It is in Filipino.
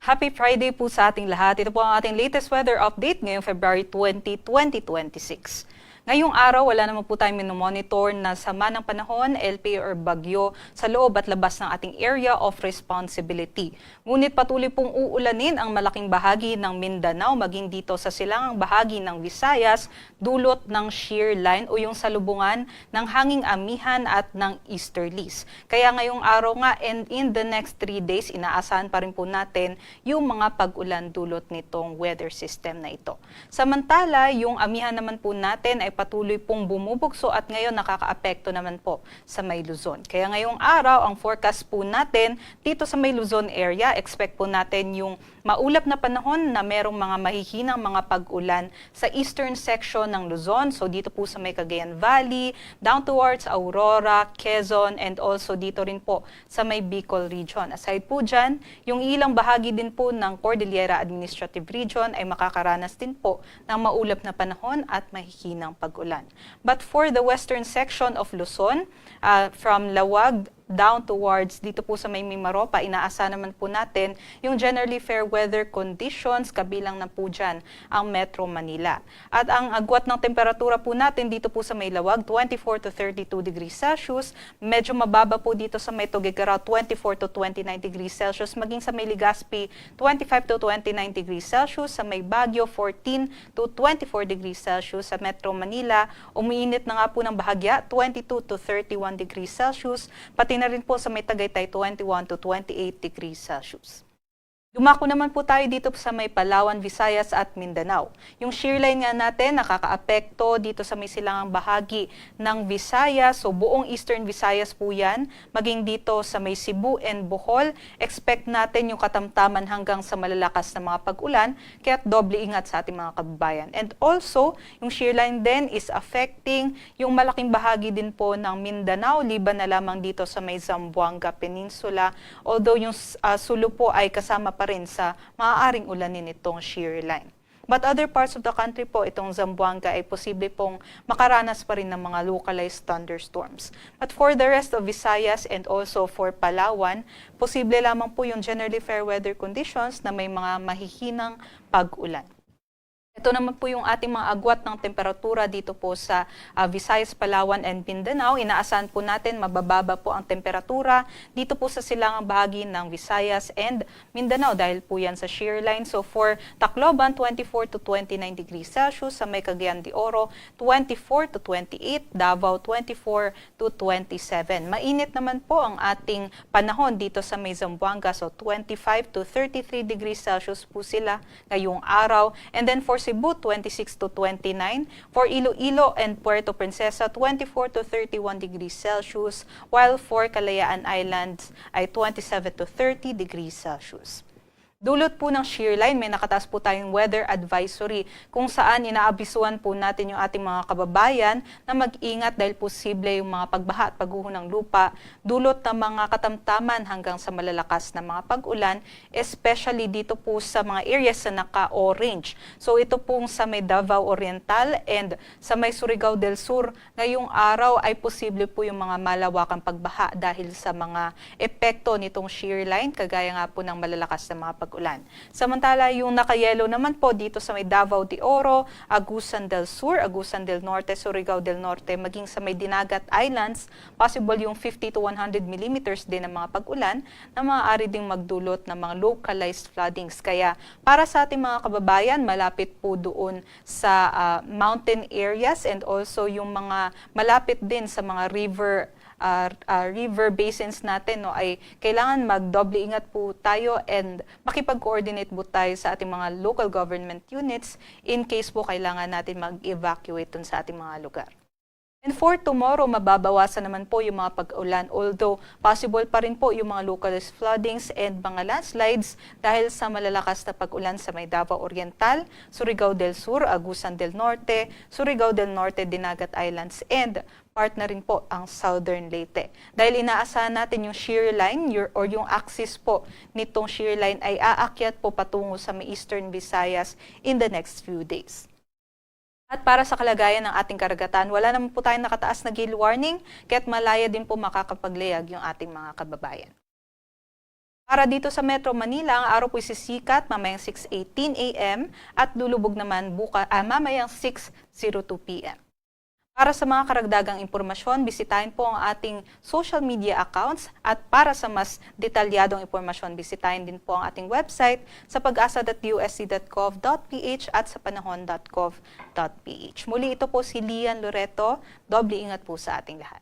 Happy Friday po sa ating lahat. Ito po ang ating latest weather update ngayong February 20, 2026. Ngayong araw, wala naman po tayong minomonitor na sama ng panahon, LPA or bagyo sa loob at labas ng ating area of responsibility. Ngunit patuloy pong uulanin ang malaking bahagi ng Mindanao, maging dito sa silangang bahagi ng Visayas, dulot ng shear line o yung salubungan ng hanging amihan at ng easterlies. Kaya ngayong araw nga and in the next 3 days, inaasahan pa rin po natin yung mga pag-ulan dulot nitong weather system na ito. Samantala, yung amihan naman po natin ay patuloy pong bumubugso at ngayon nakakaapekto naman po sa May Luzon. Kaya ngayong araw, ang forecast po natin dito sa May Luzon area, expect po natin yung maulap na panahon na merong mga mahihinang mga pag-ulan sa eastern section ng Luzon. So dito po sa may Cagayan Valley, down towards Aurora, Quezon, and also dito rin po sa may Bicol region. Aside po dyan, yung ilang bahagi din po ng Cordillera Administrative Region ay makakaranas din po ng maulap na panahon at mahihinang pag-ulan. But for the western section of Luzon, from Lawag down towards dito po sa may Mimaropa, inaasahan naman po natin yung generally fair weather conditions, kabilang na po dyan ang Metro Manila. At ang agwat ng temperatura po natin dito po sa may Lawag, 24 to 32 degrees Celsius. Medyo mababa po dito sa may Tuguegarao, 24 to 29 degrees Celsius. Maging sa may Legazpi, 25 to 29 degrees Celsius. Sa may Baguio, 14 to 24 degrees Celsius. Sa Metro Manila, umiinit na nga po ng bahagya, 22 to 31 degrees Celsius. Pati na rin po sa may Tagaytay, 21 to 28 degrees Celsius. Dumako naman po tayo dito sa may Palawan, Visayas at Mindanao. Yung shear line nga natin nakakaapekto dito sa may silangang bahagi ng Visayas. So buong Eastern Visayas po yan. Maging dito sa may Cebu and Bohol, expect natin yung katamtaman hanggang sa malalakas na mga pag-ulan. Kaya't doble ingat sa ating mga kababayan. And also, yung shear line din is affecting yung malaking bahagi din po ng Mindanao, liban na lamang dito sa may Zamboanga Peninsula. Although yung Sulu po ay kasama pa rin sa maaaring ulanin itong shear line. But other parts of the country po, itong Zamboanga ay posible pong makaranas pa rin ng mga localized thunderstorms. But for the rest of Visayas and also for Palawan, posible lamang po yung generally fair weather conditions na may mga mahihinang pag-ulan. Ito naman po yung ating mga agwat ng temperatura dito po sa Visayas, Palawan, and Mindanao. Inaasahan po natin mabababa po ang temperatura dito po sa silangang bahagi ng Visayas and Mindanao dahil po yan sa shear line. So for Tacloban, 24 to 29 degrees Celsius. Sa may Cagayan de Oro, 24 to 28. Davao, 24 to 27. Mainit naman po ang ating panahon dito sa may Zamboanga. So 25 to 33 degrees Celsius po sila ngayong araw. And then for Cebu, 26 to 29. For Iloilo and Puerto Princesa, 24 to 31 degrees Celsius. While for Kalayaan Islands ay 27 to 30 degrees Celsius. Dulot po ng shear line, may nakataas po tayong weather advisory kung saan inaabisuan po natin yung ating mga kababayan na mag-ingat dahil posible yung mga pagbaha at pagguho ng lupa, dulot ng mga katamtaman hanggang sa malalakas na mga pag-ulan, especially dito po sa mga areas na naka-orange. So ito pong sa may Davao Oriental and sa may Surigao del Sur, ngayong araw ay posible po yung mga malawakang pagbaha dahil sa mga epekto nitong shear line, kagaya nga po ng malalakas na mga pag-ulan. Samantala, yung naka-yellow naman po dito sa may Davao de Oro, Agusan del Sur, Agusan del Norte, Surigao del Norte, maging sa may Dinagat Islands, possible yung 50 to 100 millimeters din ng mga pag-ulan na maaari ding magdulot ng mga localized floodings. Kaya para sa ating mga kababayan, malapit po doon sa mountain areas and also yung mga malapit din sa mga river basins natin, no, ay kailangan magdoble ingat po tayo and makipag-coordinate po tayo sa ating mga local government units in case po kailangan natin mag-evacuate dun sa ating mga lugar. And for tomorrow, mababawasan naman po yung mga pag-ulan, although possible pa rin po yung mga localized floodings and mga landslides dahil sa malalakas na pag-ulan sa may Davao Oriental, Surigao del Sur, Agusan del Norte, Surigao del Norte, Dinagat Islands, and part na rin po ang Southern Leyte. Dahil inaasahan natin yung shear line or yung axis po nitong shear line ay aakyat po patungo sa may Eastern Visayas in the next few days. At para sa kalagayan ng ating karagatan, wala naman po tayong nakataas na gale warning, kaya't malaya din po makakapaglayag yung ating mga kababayan. Para dito sa Metro Manila, ang araw po sisikat mamayang 6:18 a.m. at lulubog naman mamayang 6:02 p.m. Para sa mga karagdagang impormasyon, bisitahin po ang ating social media accounts at para sa mas detalyadong impormasyon, bisitahin din po ang ating website sa pag-asa.usc.gov.ph at sa panahon.gov.ph. Muli ito po si Lian Loreto. Doble ingat po sa ating lahat.